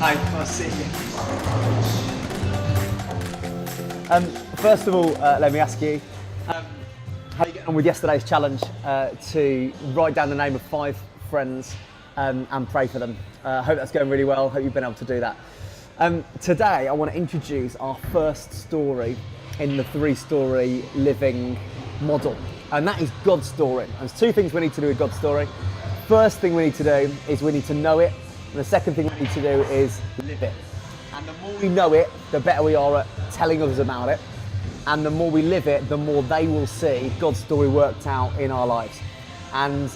Hi, nice to see you. First of all, let me ask you, how are you getting on with yesterday's challenge to write down the name of 5 friends and pray for them? I hope that's going really well. Hope you've been able to do that. Today, I want to introduce our first story in the 3-story living model, and that is God's story. And there's 2 things we need to do with God's story. First thing we need to do is we need to know it, and the second thing we need to do is live it. And the more we know it, the better we are at telling others about it. And the more we live it, the more they will see God's story worked out in our lives. And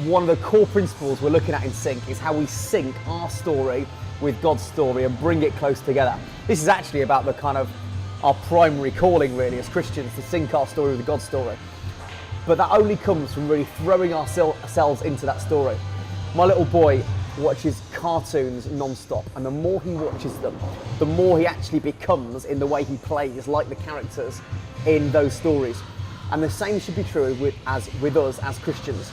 one of the core principles we're looking at in Sync is how we sync our story with God's story and bring it close together. This is actually about the kind of our primary calling really as Christians, to sync our story with God's story. But that only comes from really throwing ourselves into that story. My little boy watches cartoons non-stop, and the more he watches them, the more he actually becomes in the way he plays like the characters in those stories. And the same should be true with us as Christians,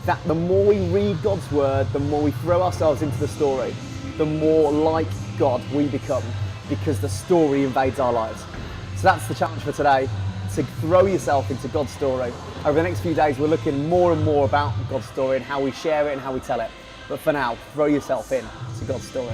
that the more we read God's word, the more we throw ourselves into the story, the more like God we become, because the story invades our lives. So that's the challenge for today, to throw yourself into God's story. Over the next few days, we're looking more and more about God's story and how we share it and how we tell it. But for now, throw yourself in to God's story.